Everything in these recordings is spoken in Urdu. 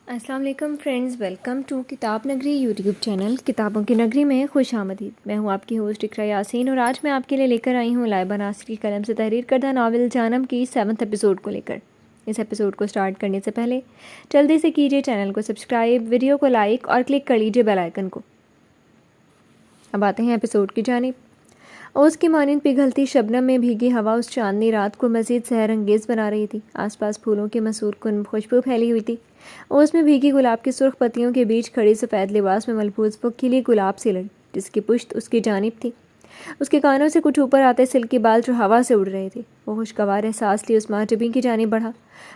السلام علیکم فرینڈز، ویلکم ٹو کتاب نگری یوٹیوب چینل کتابوں کی نگری میں خوش آمدید۔ میں ہوں آپ کی ہوسٹ اقرا یاسین اور آج میں آپ کے لیے لے کر آئی ہوں لائبہ ناصر کی قلم سے تحریر کردہ ناول جانم کی 7 ایپیسوڈ کو لے کر۔ اس ایپیسوڈ کو سٹارٹ کرنے سے پہلے جلدی سے کیجیے چینل کو سبسکرائب، ویڈیو کو لائک اور کلک کر لیجیے بیل آئیکن کو۔ اب آتے ہیں ایپیسوڈ کی جانب۔ اوس کی مانند پگھلتی شبنم میں بھیگی ہوا اس چاندنی رات کو مزید سحر انگیز بنا رہی تھی۔ آس پاس پھولوں کی مسحور کن خوشبو پھیلی ہوئی تھی۔ اوس میں بھیگی گلاب کی سرخ پتیوں کے بیچ کھڑی سفید لباس میں ملبوس وہ کھلی گلاب سی لڑی جس کی پشت اس کی جانب تھی۔ اس کے کانوں سے کچھ اوپر آتے سلکی بال جو ہوا سے اڑ رہے تھے۔ وہ خوشگوار احساس لیے اس محجبین کی جانب بڑھا،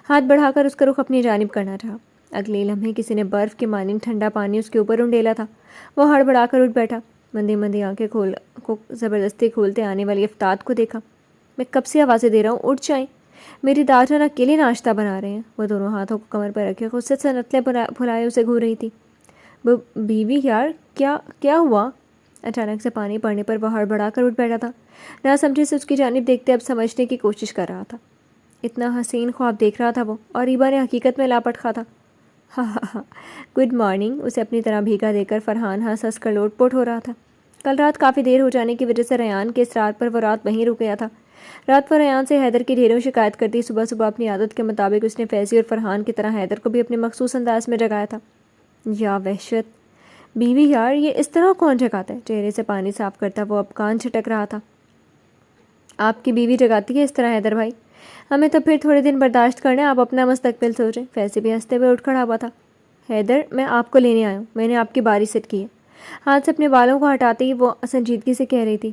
ہاتھ بڑھا کر اس کا رخ اپنی جانب کرنا چاہا۔ اگلے لمحے کسی نے برف کے مانند ٹھنڈا پانی اس کے اوپر انڈیلا تھا۔ وہ ہڑبڑا کر اٹھ بیٹھا، مندی مندی آنکھیں کو زبردستی کھولتے آنے والی افتاد کو دیکھا۔ میں کب سے آوازیں دے رہا ہوں، اٹھ جائیں، میری داجان اکیلے ناشتہ بنا رہے ہیں۔ وہ دونوں ہاتھوں کو کمر پر رکھے غصے سے نتلے پھلائے اسے گھور رہی تھی۔ بیوی یار کیا ہوا؟ اچانک سے پانی پڑنے پر وہ ہڑبڑا کر اٹھ بیٹھا تھا۔ نہ سمجھے سے اس کی جانب دیکھتے اب سمجھنے کی کوشش کر رہا تھا۔ اتنا حسین خواب دیکھ رہا تھا وہ، اور ریبا نے حقیقت میں لاپٹ کھا تھا۔ ہاں ہاں ہاں، گڈ مارننگ، اسے اپنی طرح بھیگا دے کر فرحان ہنس ہنس کر لوٹ پوٹ ہو رہا تھا۔ کل رات کافی دیر ہو جانے کی وجہ سے ریان کے اصرار پر وہ رات وہیں رک گیا تھا۔ رات وہ ریان سے حیدر کی ڈھیروں شکایت کرتی۔ صبح صبح اپنی عادت کے مطابق اس نے فیضی اور فرحان کی طرح حیدر کو بھی اپنے مخصوص انداز میں جگایا تھا۔ یا وحشت، بیوی یار یہ اس طرح کون جگاتا ہے؟ چہرے سے پانی صاف کرتا وہ اب کان چھٹک رہا تھا۔ آپ کی بیوی جگاتی ہے اس طرح حیدر بھائی؟ ہمیں تو پھر تھوڑے دن برداشت کرنا ہے، آپ اپنا مستقبل سوچیں۔ فیضی بھی ہنستے ہوئے اٹھ کھڑا ہوا تھا۔ حیدر میں آپ کو لینے آیا ہوں، میں نے آپ کی باری سیٹ کی ہے۔ ہاتھ سے اپنے بالوں کو ہٹاتے ہی وہ سنجیدگی سے کہہ رہی تھی۔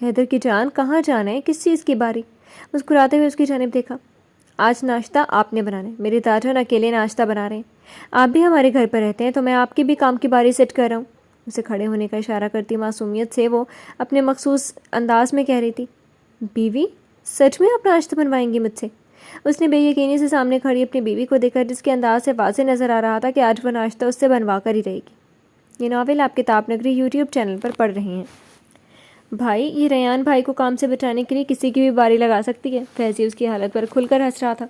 حیدر کی جان، کہاں جانا ہے؟ کس چیز کی باری؟ مسکراتے ہوئے اس کی جانب دیکھا۔ آج ناشتہ آپ نے بنانا ہے، میری داجان اکیلے ناشتہ بنا رہے ہیں۔ آپ بھی ہمارے گھر پر رہتے ہیں تو میں آپ کی بھی کام کی باری سیٹ کر رہا ہوں۔ اسے کھڑے ہونے کا اشارہ کرتی معصومیت سے وہ اپنے مخصوص انداز میں کہہ رہی تھی۔ بیوی سچ میں آپ ناشتہ بنوائیں گی مجھ سے؟ اس نے بے یقینی سے سامنے کھڑی اپنی بیوی کو دیکھا جس کے انداز سے واضح نظر آ رہا تھا کہ آج وہ ناشتہ اس سے بنوا کر ہی رہے گی۔ یہ ناول آپ کتاب نگری یوٹیوب چینل پر پڑھ رہے ہیں۔ بھائی، یہ ریان بھائی کو کام سے بچانے کے لیے کسی کی بھی باری لگا سکتی ہے؟ فیضی اس کی حالت پر کھل کر ہنس رہا تھا۔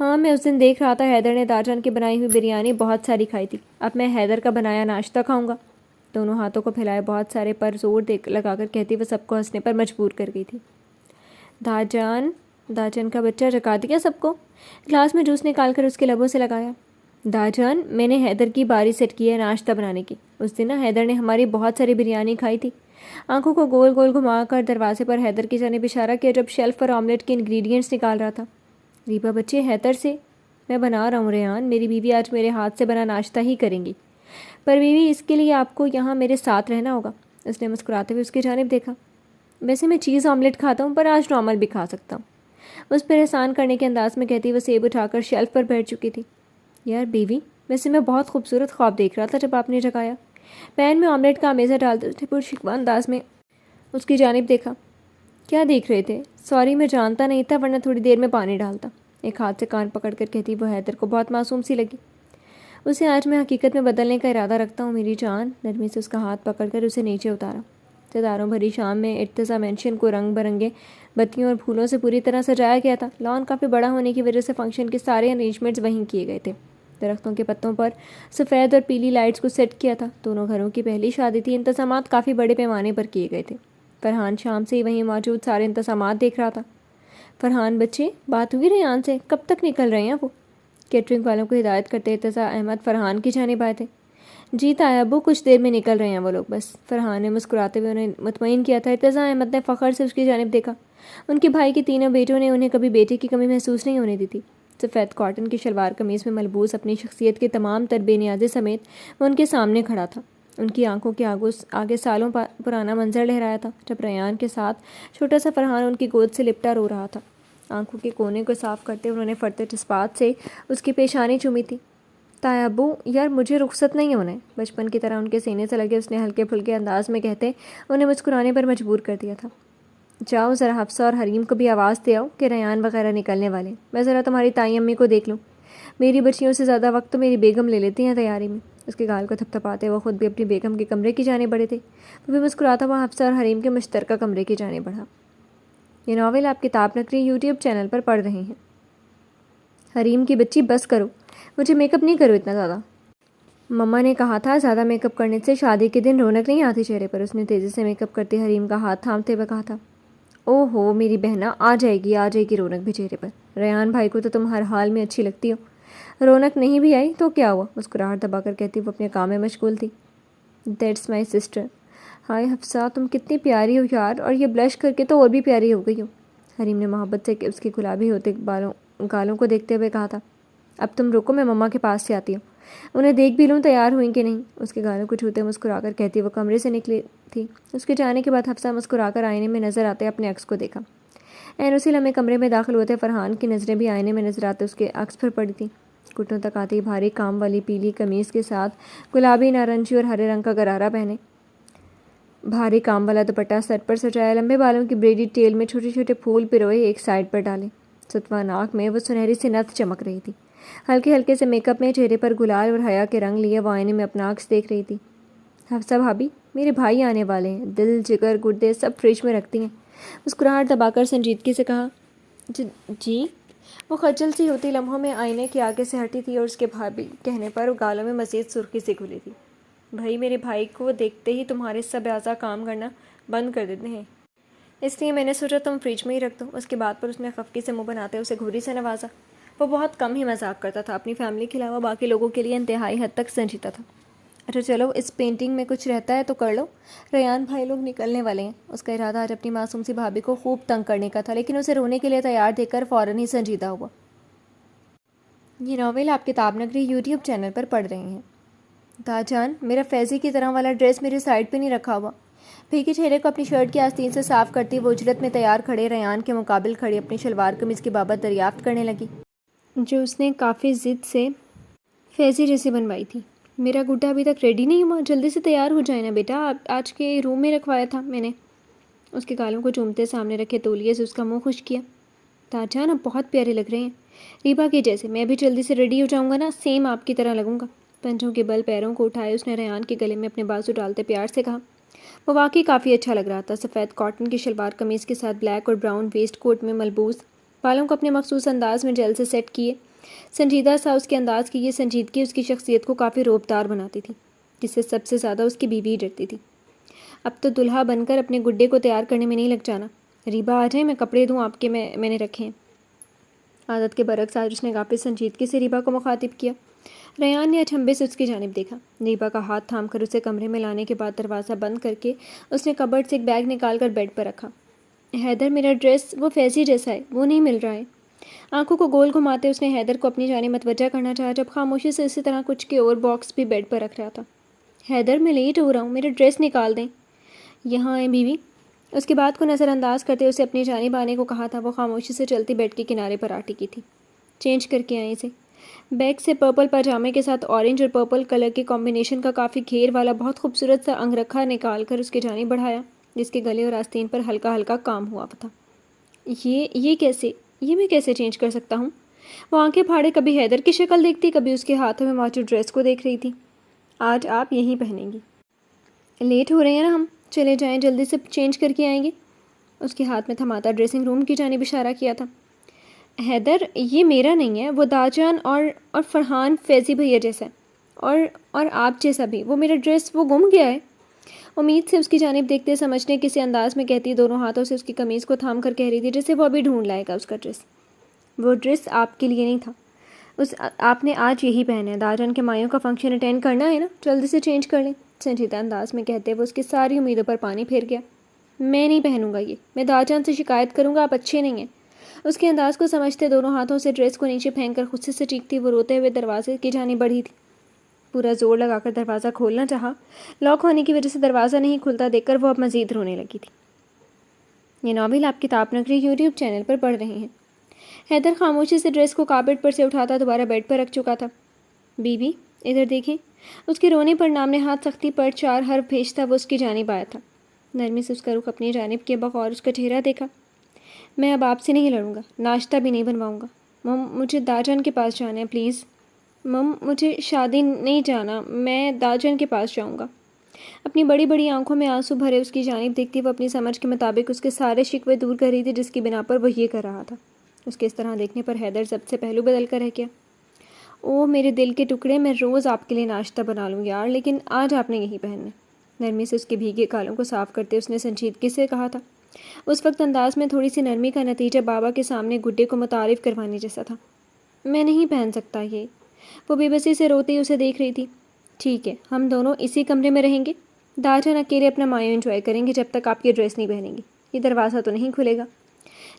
ہاں، میں اس دن دیکھ رہا تھا حیدر نے داجان کی بنائی ہوئی بریانی بہت ساری کھائی تھی، اب میں حیدر کا بنایا ناشتہ کھاؤں گا۔ دونوں ہاتھوں کو پھیلائے بہت سارے پر زور لگا کر کہتی وہ سب کو ہنسنے پر مجبور کر گئی تھی۔ داجان کا بچہ جگا دیا سب کو۔ گلاس میں جوس نکال کر اس کے لبوں سے لگایا۔ داجان، میں نے حیدر کی باری سیٹ کی ہے ناشتہ بنانے کی۔ اس دن حیدر نے ہماری بہت ساری بریانی کھائی تھی۔ آنکھوں کو گول گول گھما کر دروازے پر حیدر کی جانب اشارہ کیا جب شیلف پر آملیٹ کے انگریڈینٹس نکال رہا تھا۔ ریبا بچے حیدر سے، میں بنا رہا ہوں ریان، میری بیوی آج میرے ہاتھ سے بنا ناشتہ ہی کریں گی۔ پر بیوی، اس کے لیے آپ کو یہاں میرے ساتھ رہنا ہوگا۔ اس نے مسکراتے ہوئے اس کی جانب دیکھا۔ ویسے میں چیز آملیٹ کھاتا ہوں پر آج نارمل بھی کھا سکتا ہوں، اس پر احسان کرنے کے انداز میں کہتی وہ سیب اٹھا کر شیلف پر بیٹھ چکی تھی۔ یار بیوی، ویسے میں بہت خوبصورت خواب دیکھ رہا تھا جب آپ نے جگایا۔ پین میں آملیٹ کا امیزہ ڈالتے اس نے پرشکوہ انداز میں اس کی جانب دیکھا۔ کیا دیکھ رہے تھے؟ سوری، میں جانتا نہیں تھا ورنہ تھوڑی دیر میں پانی ڈالتا۔ ایک ہاتھ سے کان پکڑ کر کہتی وہ حیدر کو بہت معصوم سی لگی۔ اسے آج میں حقیقت میں بدلنے کا ارادہ رکھتا ہوں میری جان۔ نرمی سے اس کا ہاتھ پکڑ کر اسے نیچے اتارا۔ ستاروں بھری شام میں ارتضیٰ مینشن کو رنگ برنگے بتیوں اور پھولوں سے پوری طرح سجایا گیا تھا۔ لان کافی بڑا ہونے کی وجہ سے فنکشن کے سارے ارینجمنٹس وہیں کیے گئے تھے۔ درختوں کے پتوں پر سفید اور پیلی لائٹس کو سیٹ کیا تھا۔ دونوں گھروں کی پہلی شادی تھی، انتظامات کافی بڑے پیمانے پر کیے گئے تھے۔ فرحان شام سے ہی وہیں موجود سارے انتظامات دیکھ رہا تھا۔ فرحان بچے، بات ہوئی ریان سے؟ کب تک نکل رہے ہیں وہ؟ کیٹرنگ والوں کو ہدایت کرتے ارتضیٰ احمد فرحان کی جانب آئے تھے۔ جی تایا ابو، کچھ دیر میں نکل رہے ہیں وہ لوگ بس، فرحان نے مسکراتے ہوئے انہیں مطمئن کیا تھا۔ ارتضیٰ احمد نے فخر سے اس کی جانب دیکھا۔ ان کے بھائی کے تینوں بیٹوں نے انہیں کبھی بیٹے کی کمی محسوس نہیں ہونے دی تھی۔ سفید کاٹن کی شلوار قمیض میں ملبوس اپنی شخصیت کے تمام تر بے نیازی سمیت وہ ان کے سامنے کھڑا تھا۔ ان کی آنکھوں کے آگے سالوں پرانا منظر لہرایا تھا جب ریان کے ساتھ چھوٹا سا فرحان ان کی گود سے لپٹا رو رہا تھا۔ آنکھوں کے کونے کو صاف کرتے انہوں نے فرتے جذبات سے اس کی پیشانی چومی تھی۔ تایا ابو، یار مجھے رخصت نہیں ہونا ہے، بچپن کی طرح ان کے سینے سے لگے اس نے ہلکے پھلکے انداز میں کہتے انہیں مسکرانے پر مجبور کر دیا تھا۔ جاؤ ذرا حفصہ اور حریم کو بھی آواز دے آؤ کہ ریان وغیرہ نکلنے والے، میں ذرا تمہاری تائی امی کو دیکھ لوں۔ میری بچیوں سے زیادہ وقت تو میری بیگم لے لیتی ہیں تیاری میں۔ اس کے گال کو تھپ تھپاتے وہ خود بھی اپنی بیگم کے کمرے کی جانب بڑھے تھے۔ وہ بھی مسکراتا ہوا حفصہ اور حریم کے مشترکہ کمرے کی جانب بڑھا۔ یہ ناول آپ کتاب نگری یوٹیوب چینل پر پڑھ رہے ہیں۔ حریم کی بچی بس کرو، مجھے میک اپ نہیں کرو اتنا زیادہ. مما نے کہا تھا زیادہ میک اپ کرنے سے شادی کے دن رونق نہیں آتی چہرے پر. اس نے تیزی سے میک اپ کرتے حریم کا ہاتھ تھامتے ہوئے کہا تھا. او ہو میری بہنا، آ جائے گی رونق بھی چہرے پر. ریان بھائی کو تو تم ہر حال میں اچھی لگتی ہو. رونق نہیں بھی آئی تو کیا ہوا، مسکراہٹ دبا کر کہتی وہ اپنے کام میں مشغول تھی. That's my sister. Hi Hafsa تم کتنی پیاری ہو یار، اور یہ بلش کر کے تو اور بھی پیاری ہو گئی ہو. حریم نے محبت سے اس کے گلابی ہوتے گالوں کو دیکھتے ہوئے کہا تھا. اب تم رکو، میں مما کے پاس سے آتی ہوں، انہیں دیکھ بھی لوں تیار ہوئیں کہ نہیں. اس کے گالوں کو چھوتے مسکرا کر کہتی وہ کمرے سے نکلی تھی. اس کے جانے کے بعد حفصہ مسکرا کر آئینے میں نظر آتے اپنے عکس کو دیکھا. اسی لمحے کمرے میں داخل ہوتے فرحان کی نظریں بھی آئینے میں نظر آتے اس کے عکس پر پڑی تھیں. گھٹنوں تک آتی بھاری کام والی پیلی قمیص کے ساتھ گلابی، نارنجی اور ہرے رنگ کا غرارہ پہنے، بھاری کام والا دوپٹہ سر پر سجایا، لمبے بالوں کی بریڈی ٹیل میں چھوٹے چھوٹے پھول پروئے ایک سائڈ پر ڈالے. ستواں ناک میں وہ سنہری سی نتھ چمک رہی تھی. ہلکے ہلکے سے میک اپ میں چہرے پر گلال اور حیا کے رنگ لیے وہ آئینے میں اپنا عکس دیکھ رہی تھی. حفصہ بھابی، میرے بھائی آنے والے ہیں، دل جگر گردے سب فریج میں رکھتی ہیں. مسکراہٹ دبا کر سنجیدگی سے کہا. جی. وہ خجل سی ہوتی لمحوں میں آئینے کے آگے سے ہٹی تھی اور اس کے بھابی کہنے پر گالوں میں مزید سرخی سی گھلی تھی. بھائی میرے بھائی کو دیکھتے ہی تمہارے سب اعضاء کام کرنا بند کر دیتے ہیں، اس لیے میں نے سوچا تم فریج میں ہی رکھ دو. اس کے بعد پر اس نے خفگی سے منہ بناتے اسے گھوری سے نوازا. وہ بہت کم ہی مذاق کرتا تھا، اپنی فیملی کے علاوہ باقی لوگوں کے لیے انتہائی حد تک سنجیدہ تھا. اچھا چلو، اس پینٹنگ میں کچھ رہتا ہے تو کر لو، ریان بھائی لوگ نکلنے والے ہیں. اس کا ارادہ آج اپنی معصوم سی بھابھی کو خوب تنگ کرنے کا تھا، لیکن اسے رونے کے لیے تیار دیکھ کر فوراً ہی سنجیدہ ہوا. یہ ناول آپ کتاب نگری یوٹیوب چینل پر پڑھ رہے ہیں. جان، میرا فیضی کی طرح والا ڈریس میرے سائڈ پہ نہیں رکھا ہوا. بھیگے چہرے کو اپنی شرٹ کی آستین سے صاف کرتی وہ اجرت میں تیار کھڑے ریان کے مقابل کھڑی اپنی شلوار قمیض کی بابت دریافت کرنے لگی، جو اس نے کافی ضد سے فیضی جیسی بنوائی تھی. میرا گڈا ابھی تک ریڈی نہیں ہوا، جلدی سے تیار ہو جائے نا بیٹا، آج کے روم میں رکھوایا تھا میں نے. اس کے گالوں کو چومتے سامنے رکھے تولیے سے اس کا منہ خشک کیا. جان، اب بہت پیارے لگ رہے ہیں، ریبا کے جیسے. میں بھی جلدی سے ریڈی ہو جاؤں گا نا، سیم آپ کی طرح لگوں گا. پنجوں کے بل پیروں کو اٹھائے اس نے ریان کے گلے میں اپنے بازو ڈالتے پیار سے کہا. وہ واقعی کافی اچھا لگ رہا تھا. سفید کاٹن کی شلوار قمیض کے ساتھ بلیک اور براؤن ویسٹ کوٹ میں ملبوس، بالوں کو اپنے مخصوص انداز میں جیل سے سیٹ کیے. سنجیدہ سا اس کے انداز کی یہ سنجیدگی اس کی شخصیت کو کافی روبدار بناتی تھی، جس سے سب سے زیادہ اس کی بیوی ڈرتی تھی. اب تو دلہا بن کر اپنے گڈے کو تیار کرنے میں نہیں لگ جانا. ریبا آ جائیں، میں کپڑے دوں آپ کے، میں نے رکھے ہیں. عادت کے برعکس آج اس نے کافی سنجیدگی سے ریبا کو مخاطب کیا. ریان نے اچنبھے سے اس کی جانب دیکھا. ریبا کا ہاتھ تھام کر اسے کمرے میں لانے کے بعد دروازہ بند کر کے اس نے کبرڈ سے ایک بیگ نکال کر بیڈ پر رکھا. حیدر، میرا ڈریس وہ فیضی جیسا ہے، وہ نہیں مل رہا ہے. آنکھوں کو گول گھماتے اس نے حیدر کو اپنی جانب متوجہ کرنا چاہا، جب خاموشی سے اسی طرح کچھ کے اور باکس بھی بیڈ پر رکھ رہا تھا. حیدر، میں لیٹ ہو رہا ہوں، میرا ڈریس نکال دیں. یہاں آئیں بیوی. اس کی بات کو نظر انداز کرتے اسے اپنی جانب آنے کو کہا تھا. وہ خاموشی سے چلتی بیڈ کے کنارے پر آ ٹکی تھی. چینج کر کے آئیں اسے. بیگ سے پرپل پاجامے کے ساتھ اورنج اور پرپل کلر کے کمبینیشن کا کافی گھیر والا بہت خوبصورت سا انگرکھا نکال کر اس کی جانب بڑھایا، جس کے گلے اور آستین پر ہلکا ہلکا کام ہوا تھا. یہ میں کیسے چینج کر سکتا ہوں؟ وہ آنکھیں پھاڑے کبھی حیدر کی شکل دیکھتی، کبھی اس کے ہاتھوں میں موجود ڈریس کو دیکھ رہی تھی. آج آپ یہی پہنیں گی. لیٹ ہو رہے ہیں نا ہم، چلے جائیں، جلدی سے چینج کر کے آئیں گے. اس کے ہاتھ میں تھماتا ڈریسنگ روم کی جانب اشارہ کیا تھا. حیدر، یہ میرا نہیں ہے، وہ داجان اور فرحان فیضی بھیا جیسا ہے، اور آپ جیسا بھی. وہ میرا ڈریس وہ گم گیا ہے. امید سے اس کی جانب دیکھتے سمجھنے کسی انداز میں کہتی دونوں ہاتھوں سے اس کی قمیض کو تھام کر کہہ رہی تھی جسے وہ ابھی ڈھونڈ لائے گا اس کا ڈریس. وہ ڈریس آپ کے لیے نہیں تھا، آپ نے آج یہی پہنا ہے. داجان کے مائیوں کا فنکشن اٹینڈ کرنا ہے نا، جلدی سے چینج کر لیں. سنجیدہ انداز میں کہتے وہ اس کی ساری امیدوں پر پانی پھیر گیا. میں نہیں پہنوں گا یہ، میں داجان سے شکایت کروں گا، آپ اچھے نہیں ہیں. اس کے انداز کو سمجھتے دونوں ہاتھوں سے ڈریس کو نیچے پھینک کر خود سے چیختی وہ روتے ہوئے دروازے کی جانب بڑھی تھی. پورا زور لگا کر دروازہ کھولنا چاہا، لاک ہونے کی وجہ سے دروازہ نہیں کھلتا دیکھ کر وہ اب مزید رونے لگی تھی. یہ ناول آپ کتاب نگری یوٹیوب چینل پر پڑھ رہے ہیں. حیدر خاموشی سے ڈریس کو کارپیٹ پر سے اٹھاتا دوبارہ بیڈ پر رکھ چکا تھا. بیوی ادھر دیکھیں. اس کے رونے پر نام نہاد سختی پر 4 حرف بھیجتا وہ اس کی جانب آیا تھا. نرمی سے اس کا رخ اپنی جانب کے بغور اس کا چہرہ دیکھا. میں اب آپ سے نہیں لڑوں گا، ناشتہ بھی نہیں بنواؤں گا. مم، مجھے داجان کے پاس جانا ہے پلیز. مم، مجھے شادی نہیں جانا، میں داجان کے پاس جاؤں گا. اپنی بڑی بڑی آنکھوں میں آنسو بھرے اس کی جانب دیکھتی وہ اپنی سمجھ کے مطابق اس کے سارے شکوے دور کر رہی تھی، جس کی بنا پر وہ یہ کر رہا تھا. اس کے اس طرح دیکھنے پر حیدر سب سے پہلو بدل کر رہ گیا. او میرے دل کے ٹکڑے، میں روز آپ کے لیے ناشتہ بنا لوں یار، لیکن آج آپ نے یہی پہننا ہے۔ نرمی سے اس کے بھیگے گالوں کو صاف کرتے اس نے سنجیدگی سے کہا تھا۔ اس وقت انداز میں تھوڑی سی نرمی کا نتیجہ بابا کے سامنے گڈے کو متعارف کروانے جیسا تھا۔ میں نہیں پہن سکتا یہ۔ وہ بے بسی سے روتی اسے دیکھ رہی تھی۔ ٹھیک ہے، ہم دونوں اسی کمرے میں رہیں گے۔ داجان اکیلے اپنا مایو انجوائے کریں گے جب تک آپ یہ ڈریس نہیں پہنیں گی۔ یہ دروازہ تو نہیں کھلے گا۔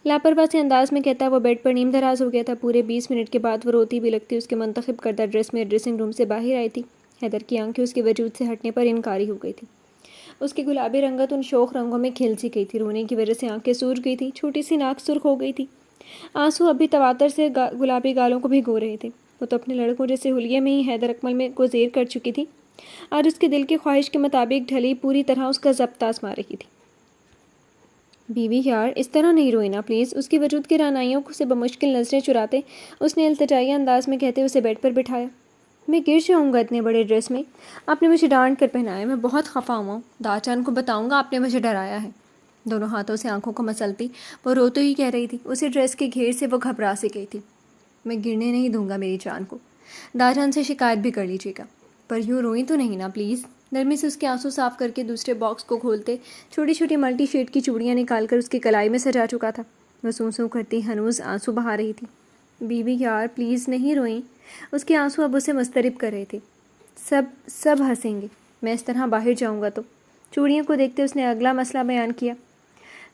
لاپرواہ سے انداز میں کہتا وہ بیڈ پر نیم دراز ہو گیا تھا۔ پورے 20 منٹ کے بعد وہ روتی بھی لگتی اس کے منتخب کردہ ڈریس میں ڈریسنگ روم سے باہر آئی تھی۔ حیدر کی آنکھیں اس کے وجود سے ہٹنے پر انکاری ہو گئی تھی۔ اس کی گلابی رنگت ان شوخ رنگوں میں کھل سی گئی تھی۔ رونے کی وجہ سے آنکھیں سوج گئی تھی، چھوٹی سی ناک سرخ ہو گئی تھی۔ آنسو اب بھی تواتر سے گلابی گالوں کو بھگو رہے تھے۔ وہ تو اپنے لڑکوں جیسے حلیے میں ہی حیدر اکمل میں کو زیر کر چکی تھی۔ آج اس کے دل کی خواہش کے مطابق ڈھلی پوری طرح اس کا ضبط آزما رہی تھی۔ بیوی یار اس طرح نہیں روئی نا پلیز، اس کی وجود کی رعنائیوں سے بمشکل نظریں چراتے اس نے التجائیہ انداز میں کہتے اسے بیڈ پر بٹھایا۔ میں گر جاؤں گا اتنے بڑے ڈریس میں، آپ نے مجھے ڈانٹ کر پہنایا، میں بہت خفا ہوا ہوں، داچان کو بتاؤں گا آپ نے مجھے ڈرایا ہے۔ دونوں ہاتھوں سے آنکھوں کو مسلتی وہ روتے ہی کہہ رہی تھی۔ اسی ڈریس کے گھیر سے وہ گھبرا سی گئی تھی۔ میں گرنے نہیں دوں گا میری جان کو، داچان سے شکایت بھی کر لیجیے گا، پر یوں روئی تو نہیں نا پلیز۔ نرمی سے اس کے آنسو صاف کر کے دوسرے باکس کو کھولتے چھوٹی چھوٹی ملٹی شیڈ کی چوڑیاں نکال کر اس کی کلائی میں سجا چکا تھا۔ وہ سوں سوں کرتی ہنوز آنسو بہا رہی تھی۔ بیوی یار پلیز نہیں روئیں۔ اس کے آنسو اب اسے مضطرب کر رہے تھے۔ سب ہنسیں گے میں اس طرح باہر جاؤں گا تو۔ چوڑیوں کو دیکھتے اس نے اگلا مسئلہ بیان کیا۔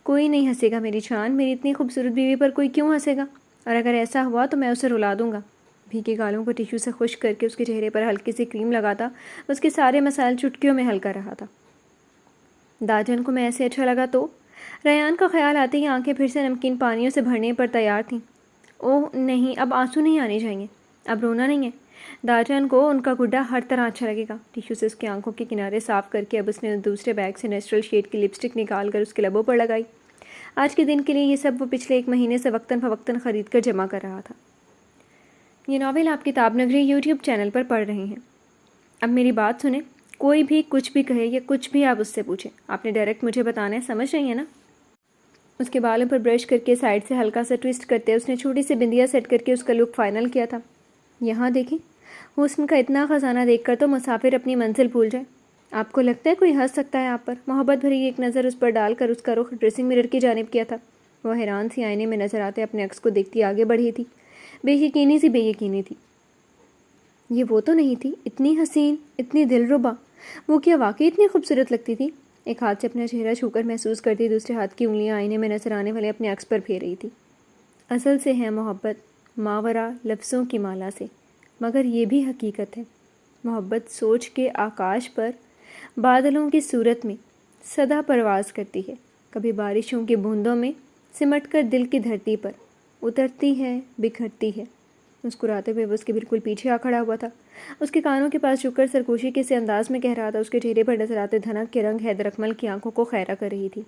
کوئی نہیں ہنسے گا میری جان، میری اتنی خوبصورت بیوی پر کوئی کیوں ہنسے گا، اور اگر ایسا ہوا تو میں اسے رلا دوں گا۔ بھیگے گالوں کو ٹیشو سے خشک کر کے اس کے چہرے پر ہلکی سی کریم لگاتا اس کے سارے مسائل چٹکیوں میں حل کر رہا تھا۔ داجن کو میں ایسے اچھا لگا تو؟ ریان کا خیال آتے ہی آنکھیں پھر سے نمکین پانیوں سے بھرنے پر تیار تھیں۔ اوہ نہیں، اب آنسو نہیں آنے چاہیے، اب رونا نہیں ہے۔ داجن کو ان کا گڈا ہر طرح اچھا لگے گا۔ ٹیشو سے اس کی آنکھوں کے کنارے صاف کر کے اب اس نے دوسرے بیگ سے نیچرل شیڈ کی لپسٹک نکال کر اس کے لبوں پر لگائی۔ آج کے دن کے لیے یہ سب وہ پچھلے 1 مہینے سے وقتاً فوقتاً خرید کر جمع کر رہا تھا۔ یہ ناول آپ کتاب نگری یوٹیوب چینل پر پڑھ رہے ہیں۔ اب میری بات سنیں، کوئی بھی کچھ بھی کہے یا کچھ بھی آپ اس سے پوچھیں، آپ نے ڈائریکٹ مجھے بتانا ہے، سمجھ رہی ہیں نا؟ اس کے بالوں پر برش کر کے سائڈ سے ہلکا سا ٹویسٹ کرتے اس نے چھوٹی سی بندیا سیٹ کر کے اس کا لک فائنل کیا تھا۔ یہاں دیکھیں، حسن کا اتنا خزانہ دیکھ کر تو مسافر اپنی منزل بھول جائے۔ آپ کو لگتا ہے کوئی ہنس سکتا ہے آپ پر؟ محبت بھری ایک نظر اس پر ڈال کر اس کا رخ ڈریسنگ مرر کی جانب کیا تھا۔ وہ حیران سی آئینے میں نظر آتے اپنے عکس کو دیکھتی آگے بڑھی تھی۔ بے یقینی تھی۔ یہ وہ تو نہیں تھی، اتنی حسین، اتنی دلربا، وہ کیا واقعی اتنی خوبصورت لگتی تھی؟ ایک ہاتھ سے اپنا چہرہ چھو کر محسوس کرتی دوسرے ہاتھ کی انگلیاں آئینے میں نظر آنے والے اپنے عکس پر پھیر رہی تھی۔ اصل سے ہے محبت ماورا لفظوں کی مالا سے، مگر یہ بھی حقیقت ہے۔ محبت سوچ کے آکاش پر بادلوں کی صورت میں سدا پرواز کرتی ہے، کبھی بارشوں کی بوندوں میں سمٹ کر دل کی دھرتی پر اترتی ہے، بکھرتی ہے۔ مسکراتے ہوئے وہ اس کے بالکل پیچھے آ کھڑا ہوا تھا، اس کے کانوں کے پاس جھک کر سرگوشی کے سے انداز میں کہہ رہا تھا۔ اس کے چہرے پر نظر آتے دھنک کے رنگ حیدر اکمل کی آنکھوں کو خیرہ کر رہی تھی۔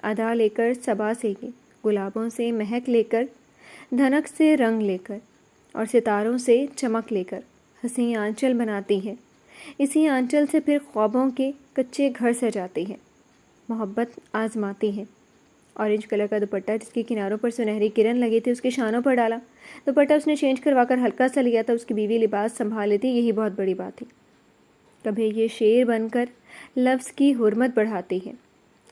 ادا لے کر صبا سے یہ گلابوں سے مہک لے کر، دھنک سے رنگ لے کر، اور ستاروں سے چمک لے کر ہنسی آنچل بناتی ہے، اسی آنچل سے پھر خوابوں کے کچے گھر سجاتی ہے۔ محبت آزماتی ہے۔ اورنج کلر کا دوپٹہ جس کے کناروں پر سنہری کرن لگی تھی اس کے شانوں پر ڈالا۔ دوپٹہ اس نے چینج کروا کر ہلکا سا لیا تھا۔ اس کی بیوی لباس سنبھال لیتی یہی بہت بڑی بات تھی۔ کبھی یہ شعر بن کر لفظ کی حرمت بڑھاتی ہے،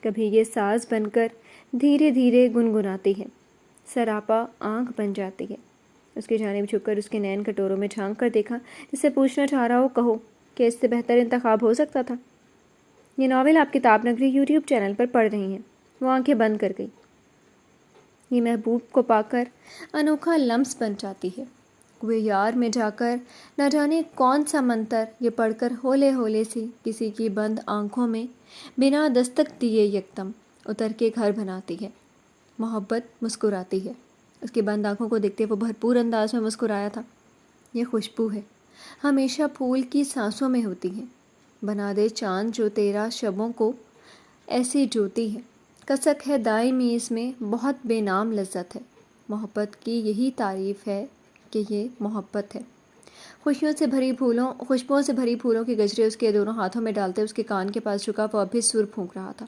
کبھی یہ ساز بن کر دھیرے دھیرے گنگناتی ہے، سراپا آنکھ بن جاتی ہے۔ اس کی جانب جھک کر اس کے نین کٹوروں میں جھانک کر دیکھا، جس سے پوچھنا چاہ رہا ہو کہو کہ اس سے بہتر انتخاب ہو سکتا تھا۔ یہ ناول آپ کتاب نگری یوٹیوب چینل پر پڑھ رہی ہیں۔ وہ آنکھیں بند کر گئی۔ یہ محبوب کو پا کر انوکھا لمس بن جاتی ہے۔ کوئی یار میں جا کر نہ جانے کون سا منتر یہ پڑھ کر ہولے ہولے سی کسی کی بند آنکھوں میں بنا دستک دیے یکدم اتر کے گھر بناتی ہے۔ محبت مسکراتی ہے۔ اس کی بند آنکھوں کو دیکھتے وہ بھرپور انداز میں مسکرایا تھا۔ یہ خوشبو ہے، ہمیشہ پھول کی سانسوں میں ہوتی ہے۔ بنا دے چاند جو تیرا شبوں کو ایسی جوتی ہے، کسک ہے دائمی اس میں بہت بے نام لذت ہے۔ محبت کی یہی تعریف ہے کہ یہ محبت ہے۔ خوشبوؤں سے بھری پھولوں کے گجرے اس کے دونوں ہاتھوں میں ڈالتے اس کے کان کے پاس جھکا وہ اب بھی سر پھونک رہا تھا۔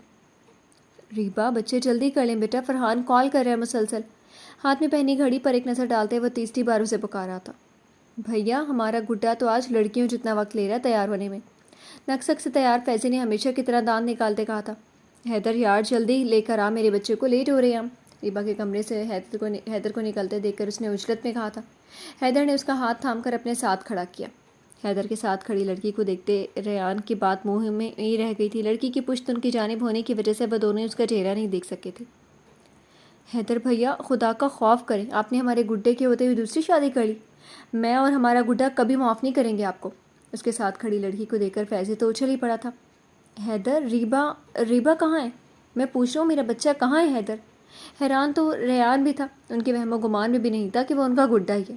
ریبا بچے جلدی کر لیں بیٹا، فرحان کال کر رہا ہے مسلسل۔ ہاتھ میں پہنی گھڑی پر ایک نظر ڈالتے وہ تیسری بار اسے پکارا تھا۔ بھیا ہمارا گڈا تو آج لڑکیوں جتنا وقت لے رہا ہے تیار ہونے میں۔ نقصک سے تیار فیضی نے ہمیشہ کی طرح دانت نکالتے کہا تھا۔ حیدر یار جلدی لے کر آ، میرے بچے کو لیٹ ہو رہے ہیں ہم۔ ریبا کے کمرے سے حیدر کو نکلتے دیکھ کر اس نے اجلت میں کہا تھا۔ حیدر نے اس کا ہاتھ تھام کر اپنے ساتھ کھڑا کیا۔ حیدر کے ساتھ کھڑی لڑکی کو دیکھتے ریان کی بات منہ میں ہی رہ گئی تھی۔ لڑکی کی پشت ان کی جانب ہونے کی وجہ سے وہ دونوں اس کا چہرہ نہیں دیکھ سکے تھے۔ حیدر بھیا خدا کا خوف کریں، آپ نے ہمارے گڈے کے ہوتے ہوئے دوسری شادی کر لی۔ میں اور ہمارا گڈا کبھی معاف نہیں کریں گے آپ کو۔ اس کے ساتھ کھڑی لڑکی کو دیکھ کر فیضی تو اچھل ہی پڑا تھا۔ حیدر، ریبا کہاں ہے؟ میں پوچھ رہا ہوں میرا بچہ کہاں ہے حیدر؟ حیران تو ریان بھی تھا، ان کے وہم و گمان میں بھی نہیں تھا کہ وہ ان کا گڈا ہی ہے۔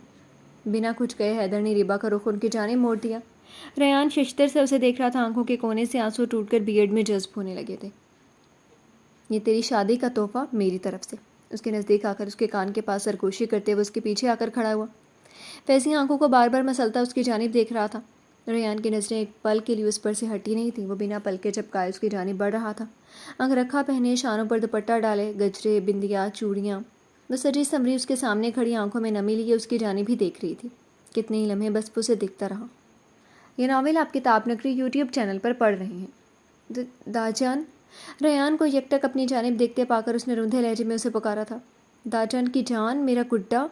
بنا کچھ کہے حیدر نے ریبا کا رخ ان کی جانب موڑ دیا۔ ریان ششتر سے اسے دیکھ رہا تھا، آنکھوں کے کونے سے آنسو ٹوٹ کر بیئرڈ میں جذب ہونے لگے تھے۔ یہ تیری شادی کا تحفہ میری طرف سے۔ اس کے نزدیک آ کر اس کے کان کے پاس سرگوشی کرتے ہوئے اس کے پیچھے آ کر کھڑا ہوا۔ فیضی آنکھوں کو بار بار مسلتا اس کی جانب دیکھ رہا تھا۔ ریان کی نظریں ایک پل کے لیے اس پر سے ہٹی نہیں تھیں، وہ بنا پل کے چپکائے اس کی جانب بڑھ رہا تھا۔ انگرکھا پہنے، شانوں پر دوپٹہ ڈالے، گجرے، بندیاں، چوڑیاں، وہ سجی سنوری اس کے سامنے کھڑی آنکھوں میں نمی لیے اس کی جانب ہی دیکھ رہی تھی۔ کتنے ہی لمحے بس اسے دکھتا رہا۔ یہ ناول آپ کتاب نگری یوٹیوب چینل پر پڑھ رہے ہیں۔ داجان، ریان کو یکٹک اپنی جانب دیکھتے پا کر اس نے روندھے لہجے میں اسے پکارا تھا۔ داجان کی جان، میرا گڈا۔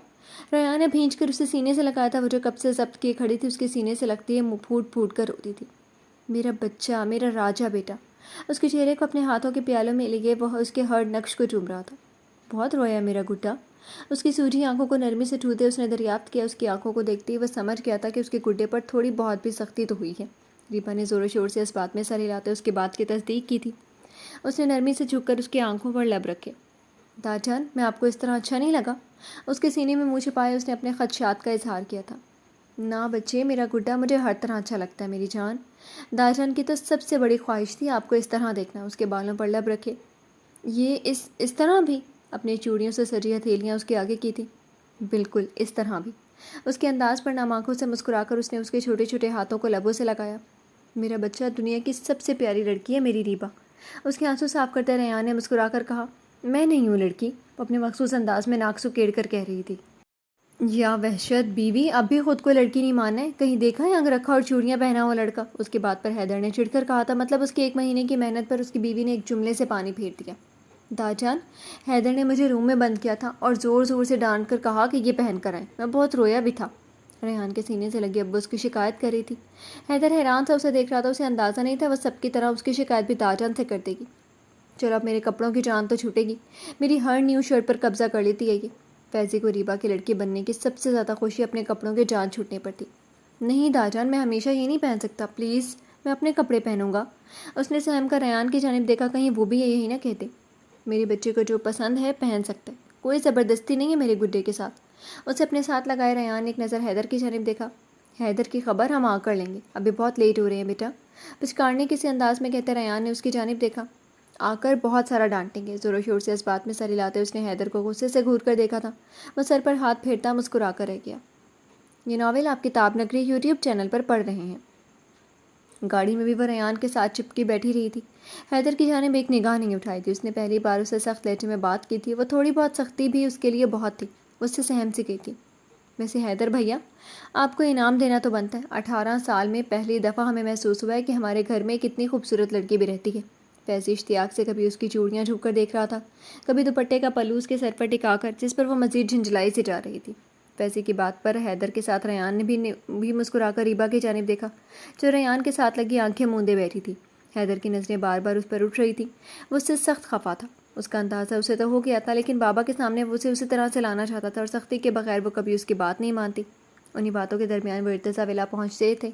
ریان نے بھینچ کر اسے سینے سے لگایا تھا، وہ جو کب سے ضبط کیے کھڑی تھی اس کے سینے سے لگتی ہے پھوٹ پھوٹ کر روتی تھی۔ میرا بچہ، میرا راجا بیٹا۔ اس کے چہرے کو اپنے ہاتھوں کے پیالوں میں لیے وہ اس کے ہر نقش کو چوم رہا تھا۔ بہت رویا میرا گڈا۔ اس کی سوجھی آنکھوں کو نرمی سے چھوتے اس نے دریافت کیا۔ اس کی آنکھوں کو دیکھتے ہی وہ سمجھ گیا تھا کہ اس کے گڈے پر تھوڑی بہت بھی سختی تو ہوئی ہے۔ ریبا نے زور و شور سے اس بات میں سر ہلاتے اس کی بات کی تصدیق کی تھی۔ اس نے نرمی سے جھک کر اس کی آنکھوں پر لب رکھے۔ داجان، میں آپ کو اس طرح اچھا نہیں لگا؟ اس کے سینے میں منہ چھپائے اس نے اپنے خدشات کا اظہار کیا تھا۔ نہ بچے، میرا گڈا مجھے ہر طرح اچھا لگتا ہے میری جان۔ داجان کی تو سب سے بڑی خواہش تھی آپ کو اس طرح دیکھنا۔ اس کے بالوں پر لب رکھے۔ یہ اس طرح بھی؟ اپنی چوڑیوں سے سجی ہتھیلیاں اس کے آگے کی تھیں۔ بالکل اس طرح بھی۔ اس کے انداز پر نم آنکھوں سے مسکرا کر اس نے اس کے چھوٹے چھوٹے ہاتھوں کو لبوں سے لگایا۔ میرا بچہ دنیا کی سب سے پیاری لڑکی ہے میری ریبا۔ اس کے آنسو صاف کرتے ریان نے مسکرا کر کہا۔ میں نہیں ہوں لڑکی، وہ اپنے مخصوص انداز میں ناک سکیڑ کر کہہ رہی تھی۔ یا وحشت بیوی، اب بھی خود کو لڑکی نہیں ماننا ہے؟ کہیں دیکھا ہے انگ رکھا اور چوڑیاں پہنا ہوا لڑکا؟ اس کی بات پر حیدر نے چڑھ کر کہا تھا، مطلب اس کی 1 مہینے کی محنت پر اس کی بیوی نے ایک جملے سے پانی پھیر دیا۔ داجان، حیدر نے مجھے روم میں بند کیا تھا اور زور زور سے ڈانٹ کر کہا کہ یہ پہن کر آئیں، میں بہت رویا بھی تھا۔ ریحان کے سینے سے لگی ابو اس کی شکایت کر رہی تھی۔ حیدر حیران تھا، اسے دیکھ رہا تھا، اسے اندازہ نہیں تھا وہ سب کی طرح اس کی شکایت بھی داجان سے کر دے گی۔ چلو اب میرے کپڑوں کی جان تو چھوٹے گی، میری ہر نیو شرٹ پر قبضہ کر لیتی ہے یہ۔ فیضی کو ریبا کی لڑکی بننے کی سب سے زیادہ خوشی اپنے کپڑوں کے جان چھوٹنے پر تھی۔ نہیں داجان، میں ہمیشہ یہ نہیں پہن سکتا، پلیز میں اپنے کپڑے پہنوں گا۔ اس نے سہم کر ریان کی جانب دیکھا، کہیں وہ بھی یہی نہ کہتے۔ میرے بچے کو جو پسند ہے پہن سکتا ہے، کوئی زبردستی نہیں ہے میرے گڈے کے ساتھ۔ اسے اپنے ساتھ لگائے ریان نے ایک نظر حیدر کی جانب دیکھا۔ حیدر کی خبر ہم آ کر لیں گے، ابھی بہت لیٹ ہو رہے ہیں بیٹا، پچکارنے کسی انداز میں کہتے ریان نے اس کی جانب دیکھا۔ آ کر بہت سارا ڈانٹیں گے۔ زور و شور سے اس بات میں سر ہلاتے اس نے حیدر کو غصے سے گھور کر دیکھا تھا۔ وہ سر پر ہاتھ پھیرتا مسکرا کر رہ گیا۔ یہ ناول آپ کتاب نگری یوٹیوب چینل پر پڑھ رہے ہیں۔ گاڑی میں بھی وہ ریان کے ساتھ چپکی بیٹھی رہی تھی۔ حیدر کی جانب ایک نگاہ نہیں اٹھائی تھی۔ اس نے پہلی بار اسے سخت لہجے میں بات کی تھی، وہ تھوڑی بہت سختی بھی اس کے لیے بہت تھی، اس سے سہم سی گئی تھی۔ ویسے حیدر بھیا، آپ کو انعام دینا تو بنتا ہے۔ 18 سال میں پہلی دفعہ ہمیں محسوس ہوا ہے کہ ہمارے گھر میں ایک اتنی خوبصورت لڑکی بھی رہتی ہے۔ فیضی اشتیاق سے کبھی اس کی چوڑیاں جھک کر دیکھ رہا تھا، کبھی دوپٹے کا پلو اس کے سر پر ٹکا کر، جس پر وہ مزید جھنجھلائی سی جا رہی تھی۔ فیضی کی بات پر حیدر کے ساتھ ریان نے بھی مسکرا کر ریبا کی جانب دیکھا، جو ریان کے ساتھ لگی آنکھیں موندے بیٹھی تھی۔ حیدر کی نظریں بار بار اس پر اٹھ رہی تھیں، وہ اس سے سخت خفا تھا۔ اس کا اندازہ اسے تو ہو گیا تھا، لیکن بابا کے سامنے وہ اسے اسی طرح سے لانا چاہتا تھا، اور سختی کے بغیر وہ کبھی اس کی بات نہیں مانتی۔ انہی باتوں کے درمیان وہ ارتضیٰ ولا پہنچتے تھے۔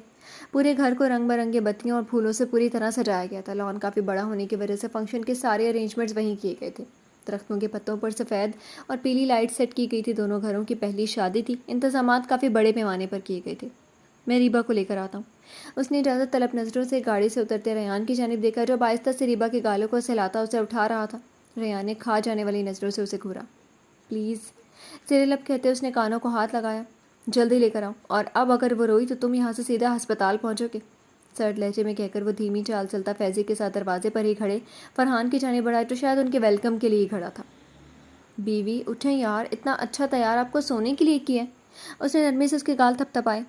پورے گھر کو رنگ برنگے بتیوں اور پھولوں سے پوری طرح سجایا گیا تھا۔ لان کافی بڑا ہونے کی وجہ سے فنکشن کے سارے ارینجمنٹس وہیں کیے گئے تھے۔ درختوں کے پتوں پر سفید اور پیلی لائٹ سیٹ کی گئی تھی۔ دونوں گھروں کی پہلی شادی تھی، انتظامات کافی بڑے پیمانے پر کیے گئے تھے۔ میں ریبا کو لے کر آتا ہوں۔ اس نے اجازت طلب نظروں سے گاڑی سے اترتے ریان کی جانب دیکھا، جو آہستہ سے ریبا کے گالوں کو سہلاتا اسے اٹھا رہا تھا۔ ریان نے کھا جانے والی نظروں سے اسے گھورا۔ پلیز، زیر لب کہتے اس نے کانوں کو ہاتھ لگایا۔ جلدی لے کر آؤ، اور اب اگر وہ روئی تو تم یہاں سے سیدھا ہسپتال پہنچو گے۔ سرد لہجے میں کہہ کر وہ دھیمی چال چلتا فیضی کے ساتھ دروازے پر ہی کھڑے فرحان کی جانب بڑھا، جو شاید ان کے ویلکم کے لیے ہی کھڑا تھا۔ بیوی اٹھیں یار، اتنا اچھا تیار آپ کو سونے کے لیے کیا ہے۔ اس نے نرمی سے اس کے گال تھپتھپائے۔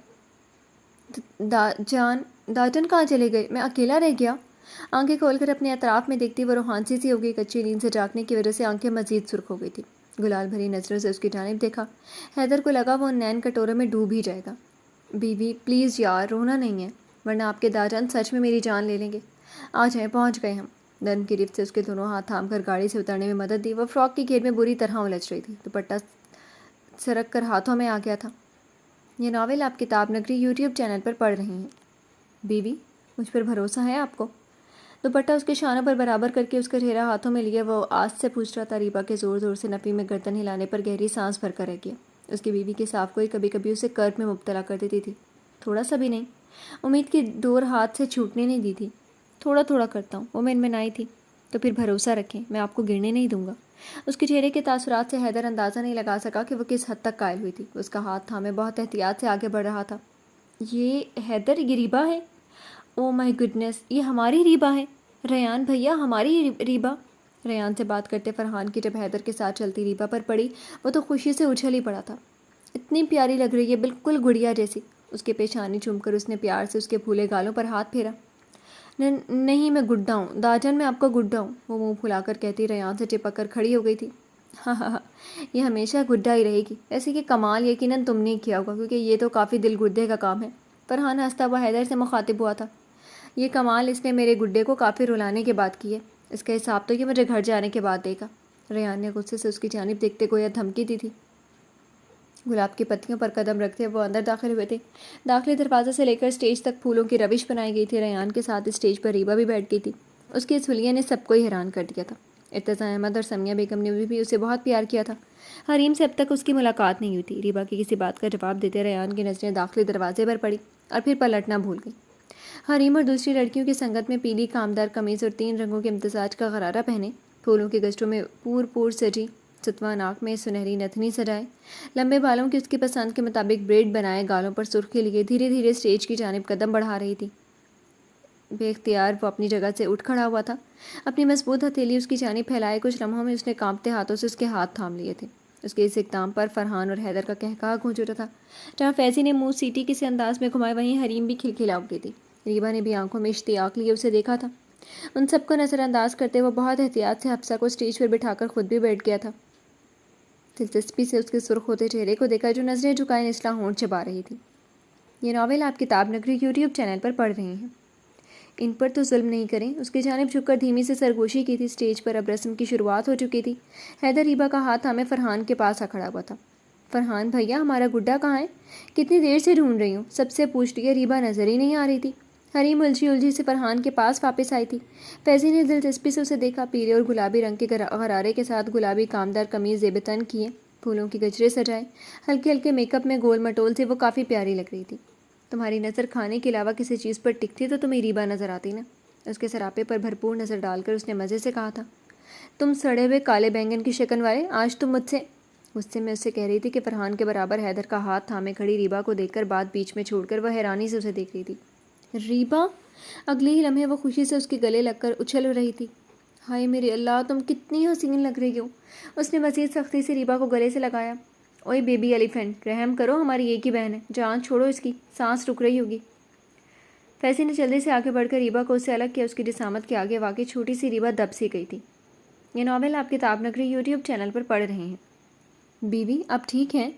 داجن کہاں چلے گئے؟ میں اکیلا رہ گیا۔ آنکھیں کھول کر اپنے اطراف میں دیکھتی وہ روحانسی سی ہو گئی۔ کچی نیند سے جاگنے کی وجہ سے آنکھیں مزید سرخ ہو گئی تھی۔ گلال بھری نظروں سے اس کی جانب دیکھا۔ حیدر کو لگا وہ نین کٹورے میں ڈوب ہی جائے گا۔ بیوی پلیز یار، رونا نہیں ہے، ورنہ آپ کے داجان سچ میں میری جان لے لیں گے۔ آ جائیں، پہنچ گئے ہم۔ نرم کی گرفت سے اس کے دونوں ہاتھ تھام کر گاڑی سے اترنے میں مدد دی۔ وہ فراک کی گھیر میں بری طرح الجھ رہی تھی۔ دوپٹہ سرک کر ہاتھوں میں آ گیا تھا۔ یہ ناول آپ کتاب نگری یوٹیوب چینل پر پڑھ رہی ہیں۔ بیوی، مجھ پر بھروسہ ہے آپ کو؟ دوپٹہ اس کے شانوں پر برابر کر کے اس کا چہرہ ہاتھوں میں لیے وہ آس سے پوچھ رہا تھا۔ ریبا کے زور زور سے نفی میں گردن ہلانے پر گہری سانس بھر کر رہ گیا۔ اس کی بیوی کے صاف کوئی کبھی کبھی اسے کرب میں مبتلا کر دیتی تھی، تھوڑا سا بھی نہیں۔ امید کی ڈور ہاتھ سے چھوٹنے نہیں دی تھی۔ تھوڑا تھوڑا کرتا ہوں، وہ منمنائی تھی۔ تو پھر بھروسہ رکھیں، میں آپ کو گرنے نہیں دوں گا۔ اس کے چہرے کے تاثرات سے حیدر اندازہ نہیں لگا سکا کہ وہ کس حد تک قائل ہوئی تھی۔ اس کا ہاتھ تھامے بہت احتیاط سے آگے بڑھ رہا تھا۔ یہ حیدر، یہ ریبا ہے؟ او مائی گڈنس، یہ ہماری ریبا ہے؟ ریان بھیا، ہماری ریبا؟ ریان سے بات کرتے فرحان کی جب حیدر کے ساتھ چلتی ریبا پر پڑی وہ تو خوشی سے اچھل ہی پڑا تھا۔ اتنی پیاری لگ رہی ہے، بالکل گڑیا جیسی۔ اس کے پیشانی چوم کر اس نے پیار سے اس کے پھولے گالوں پر ہاتھ پھیرا۔ نہیں، میں گڈا ہوں داجن، میں آپ کا گڈا ہوں، وہ منہ پھلا کر کہتی ریان سے چپک کر کھڑی ہو گئی تھی۔ ہاں ہاں ہاں، یہ ہمیشہ گڈا ہی رہے گی۔ ایسے کہ کمال یقیناً تم نے کیا ہوگا، کیونکہ یہ تو کافی دل گردے کا کام ہے۔ فرحان ہنستا ہوا حیدر سے مخاطب ہوا تھا۔ یہ کمال اس نے میرے گڈے کو کافی رلانے کے بعد کی ہے، اس کا حساب تو یہ مجھے گھر جانے کے بعد دے گا۔ ریان نے غصے سے اس کی جانب دیکھتے گویا دھمکی دی تھی۔ گلاب کی پتیوں پر قدم رکھتے وہ اندر داخل ہوئے تھے۔ داخلی دروازے سے لے کر اسٹیج تک پھولوں کی روش بنائی گئی تھی۔ ریان کے ساتھ اسٹیج پر ریبا بھی بیٹھ گئی تھی۔ اس کی اس حلیے نے سب کو ہی حیران کر دیا تھا۔ ارتضیٰ احمد اور سمیہ بیگم نے بھی اسے بہت پیار کیا تھا۔ حریم سے اب تک اس کی ملاقات نہیں ہوئی تھی۔ ریبا کی کسی بات کا جواب دیتے ریان کی نظریں داخلی دروازے پر پڑی اور پھر پلٹنا بھول گئی۔ حریم اور دوسری لڑکیوں کی سنگت میں پیلی کامدار قمیض اور 3 رنگوں کے امتزاج کا غرارہ پہنے، پھولوں کے گشتوں میں پور سجی، ستواں ناک میں سنہری نتھنی سجائے، لمبے بالوں کی اس کی پسند کے مطابق بریڈ بنائے، گالوں پر سرخی لیے دھیرے دھیرے اسٹیج کی جانب قدم بڑھا رہی تھی۔ بے اختیار وہ اپنی جگہ سے اٹھ کھڑا ہوا تھا۔ اپنی مضبوط ہتھیلی اس کی جانب پھیلائے کچھ لمحوں میں اس نے کانپتے ہاتھوں سے اس کے ہاتھ تھام لیے تھے۔ اس کے اس اقدام پر فرحان اور حیدر کا قہقہہ گونج اٹھا تھا۔ جہاں فیضی نے منہ سیٹی کسی انداز میں گھمائے، وہیں حریم بھی کھلکھلا اٹھی تھی۔ ریبا نے بھی آنکھوں میں اشتیاق لیے اسے دیکھا تھا۔ ان سب کو نظر انداز کرتے وہ بہت احتیاط سے حفصہ کو اسٹیج پر بٹھا کر خود بھی بیٹھ گیا تھا۔ دلچسپی سے اس کے سرخ ہوتے چہرے کو دیکھا جو نظریں جھکائے نچلا ہونٹ چبا رہی تھی۔ یہ ناول آپ کتاب نگری یوٹیوب چینل پر پڑھ رہی ہیں۔ ان پر تو ظلم نہیں کریں، اس کی جانب جھک کر دھیمی سے سرگوشی کی تھی۔ اسٹیج پر اب رسم کی شروعات ہو چکی تھی۔ حیدر ریبا کا ہاتھ تھامے فرحان کے پاس آ کھڑا ہوا تھا۔ فرحان بھیا، ہمارا گڈا کہاں ہے؟ کتنی دیر سے ڈھونڈ رہی ہوں، سب سے پوچھ لیا، ریبا نظر ہی نہیں آ رہی تھی۔ حریم الجھی سے فرحان کے پاس واپس آئی تھی۔ فیضی نے دلچسپی سے اسے دیکھا۔ پیلے اور گلابی رنگ کے غرارے کے ساتھ گلابی کامدار قمیض زیب تن کیے، پھولوں کی گجرے سجائے، ہلکے ہلکے میک اپ میں گول مٹول سے وہ کافی پیاری لگ رہی تھی۔ تمہاری نظر کھانے کے علاوہ کسی چیز پر ٹکتی تو تمہیں ریبا نظر آتی نا؟ اس کے سراپے پر بھرپور نظر ڈال کر اس نے مزے سے کہا تھا۔ تم سڑے ہوئے کالے بینگن کی شکن والے، آج تم مجھ سے؟ غصے میں اس سے کہہ رہی تھی کہ فرحان کے برابر حیدر کا ہاتھ تھامے کھڑی ریبا کو دیکھ کر بات بیچ میں چھوڑ کر وہ حیرانی سے اسے دیکھ رہی تھی۔ ریبا؟ اگلے ہی لمحے وہ خوشی سے اس کے گلے لگ کر اچھل رہی تھی۔ ہائے میرے اللہ، تم کتنی حسین لگ رہی ہو! اس نے مزید سختی سے ریبا کو گلے سے لگایا۔ اوئے بیبی ایلیفینٹ، رحم کرو، ہماری ایک ہی بہن ہے، جان چھوڑو اس کی، سانس رک رہی ہوگی۔ فیضی نے جلدی سے آگے بڑھ کر ریبا کو اس سے الگ کیا۔ اس کی جسامت کے آگے واقع چھوٹی سی ریبا دب سی گئی تھی۔ یہ ناول آپ کتاب نگری یوٹیوب چینل پر پڑھ رہے ہیں۔ بیوی، اب ٹھیک ہیں؟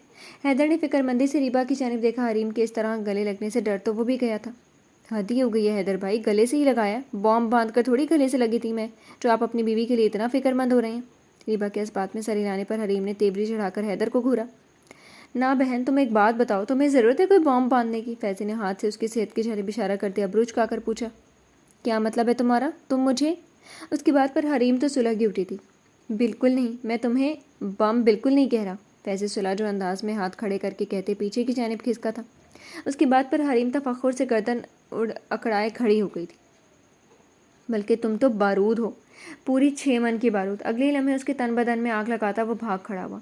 حیدر نے فکر مندی سے ریبا کی جانب دیکھا۔ حریم کے اس طرح گلے لگنے سے ڈر تو وہ بھی گیا تھا۔ حد ہی ہو گئی ہے حیدر بھائی، گلے سے ہی لگایا، بام باندھ کر تھوڑی گلے سے لگی تھی میں، جو آپ اپنی بیوی کے لیے اتنا فکر مند ہو رہے ہیں۔ ریبا کے اس بات میں سر ہلانے پر حریم نے تیوری چڑھا کر حیدر کو گھورا۔ نہ بہن، تم ایک بات بتاؤ، تمہیں ضرورت ہے کوئی بام باندھنے کی؟ فیضی نے ہاتھ سے اس کی صحت کی جانب اشارہ کرتے ابرو جھکا کر پوچھا۔ کیا مطلب ہے تمہارا؟ تم مجھے؟ اس کی بات پر حریم تو سلگی اٹھی تھی۔ بالکل نہیں، میں تمہیں بم بالکل نہیں کہہ رہا۔ فیضی سلح جو انداز میں ہاتھ کھڑے کر کے کہتے پیچھے کی جانب کھسکا تھا۔ اس کی بات پر حریم تفخر سے گردن اکڑائے کھڑی ہو گئی تھی۔ بلکہ تم تو بارود ہو، پوری 6 من کی بارود۔ اگلے لمحے اس کے تن بدن میں آگ لگاتا وہ بھاگ کھڑا ہوا۔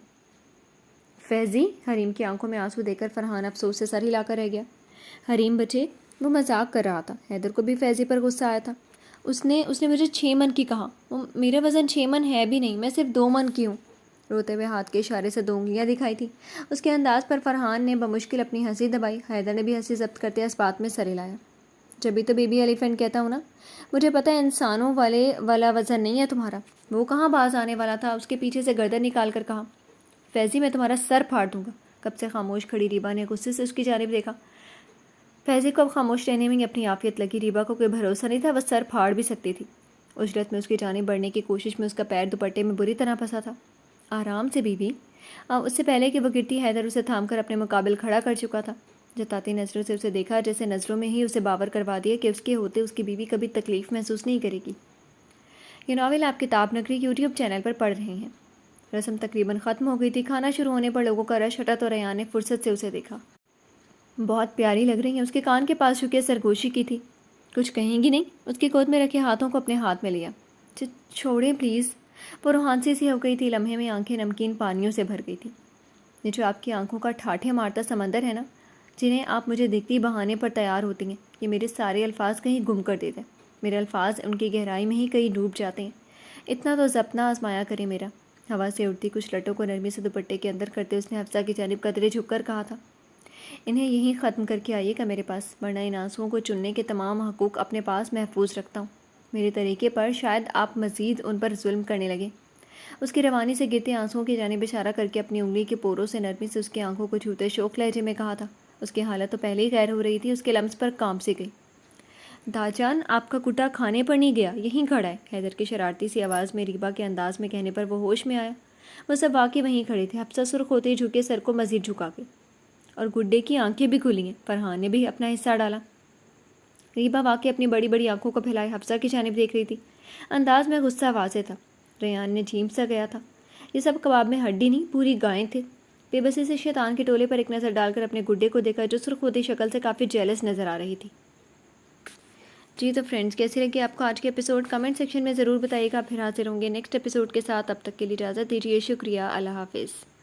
فیضی، حریم کی آنکھوں میں آنسو دیکھ کر فرحان افسوس سے سر ہلا کر رہ گیا۔ حریم بچے، وہ مذاق کر رہا تھا۔ حیدر کو بھی فیضی پر غصہ آیا تھا۔ اس نے مجھے 6 من کی کہا، میرا وزن 6 من ہے بھی نہیں، میں صرف 2 من کی ہوں۔ روتے ہوئے ہاتھ کے اشارے سے 2 انگلیاں دکھائی تھی۔ اس کے انداز پر فرحان نے بمشکل اپنی ہنسی دبائی۔ حیدر نے بھی ہنسی ضبط کرتے اس بات میں سر ہلایا۔ جبھی تو بیبی ایلیفینٹ کہتا ہوں نا، مجھے پتہ ہے انسانوں والا وزن نہیں ہے تمہارا۔ وہ کہاں باز آنے والا تھا، اس کے پیچھے سے گردن نکال کر کہا، فیضی میں تمہارا سر پھاڑ دوں گا۔ کب سے خاموش کھڑی ریبا نے غصے سے اس کی جانب دیکھا۔ فیضی کو اب خاموش رہنے میں اپنی عافیت لگی۔ ریبا کو کوئی بھروسہ نہیں تھا، وہ سر پھاڑ بھی سکتی تھی۔ اجرت میں اس کی جانب بڑھنے کی کوشش میں اس کا پیر دوپٹے میں بری طرح پھنسا تھا۔ آرام سے بیوی۔ اس سے پہلے کہ وہ گرتی، حیدر اسے تھام کر اپنے مقابل کھڑا کر چکا تھا۔ جتاتی نظروں سے اسے دیکھا، جیسے نظروں میں ہی اسے باور کروا دیا کہ اس کے ہوتے اس کی بیوی کبھی تکلیف محسوس نہیں کرے گی۔ یہ ناول آپ کتاب نگری یوٹیوب چینل پر پڑھ رہے ہیں۔ رسم تقریباً ختم ہو گئی تھی۔ کھانا شروع ہونے پر لوگوں کا رش ہٹا تو ریان نے فرصت سے اسے دیکھا۔ بہت پیاری لگ رہی ہیں۔ اس کے کان کے پاس جھکے سرگوشی کی تھی۔ کچھ کہیں گی نہیں؟ اس کی گود میں رکھے ہاتھوں کو اپنے ہاتھ میں لیا۔ چھوڑیں پلیز۔ وہ روحانسی سی ہو گئی تھی۔ لمحے میں آنکھیں نمکین پانیوں سے بھر گئی تھیں۔ یہ جو آپ کی آنکھوں کا ٹھاٹھے مارتا سمندر ہے نا، جنہیں آپ مجھے دیکھتی بہانے پر تیار ہوتی ہیں، یہ میرے سارے الفاظ کہیں گم کر دیتے ہیں۔ میرے الفاظ ان کی گہرائی میں ہی کہیں ڈوب جاتے ہیں۔ اتنا تو ضبط نہ آزمایا کرے میرا۔ ہوا سے اڑتی کچھ لٹوں کو نرمی سے دوپٹے کے اندر کرتے اس نے حفصہ کی جانب قدرے جھک کر کہا تھا، انہیں یہیں ختم کر کے آئیے گا میرے پاس، ورنہ ان آنسوؤں کو چننے کے تمام حقوق اپنے پاس محفوظ رکھتا ہوں۔ میرے طریقے پر شاید آپ مزید ان پر ظلم کرنے لگے۔ اس کی روانی سے گرتے آنسوؤں کی جانب اشارہ کر کے اپنی انگلی کے پوروں سے نرمی سے اس کی آنکھوں کو چھوتے شوق لہجے میں کہا تھا۔ اس کی حالت تو پہلے ہی غیر ہو رہی تھی۔ اس کے لمس پر کانپ سی گئی۔ داجان آپ کا کٹا کھانے پر نہیں گیا، یہیں کھڑا ہے۔ حیدر کی شرارتی سی آواز میں ریبا کے انداز میں کہنے پر وہ ہوش میں آیا۔ وہ سب واقعی وہیں کھڑے تھے۔ حفصہ سرخ ہوتے ہی جھکے سر کو مزید جھکا کے، اور گڈے کی آنکھیں بھی کھلی ہیں۔ فرحان نے بھی اپنا حصہ ڈالا۔ ریبا واقعی اپنی بڑی بڑی آنکھوں کو پھیلائے حفصہ کی جانب دیکھ رہی تھی۔ انداز میں غصہ واضح تھا۔ ریان نے جھیم سا گیا تھا۔ یہ سب کباب میں ہڈی نہیں، پوری گائیں تھے۔ بے بسی سے شیطان کے ٹولے پر ایک نظر ڈال کر اپنے گڈے کو دیکھا، جو سرخ ہوتی شکل سے کافی جیلس نظر آ رہی تھی۔ جی تو فرینڈز، کیسی لگی آپ کو آج کے ایپیسوڈ؟ کمنٹ سیکشن میں ضرور بتائیے گا۔ پھر حاضر ہوں گے نیکسٹ ایپیسوڈ کے ساتھ۔ اب تک کے لیے اجازت دیجیے۔ شکریہ۔ اللہ حافظ۔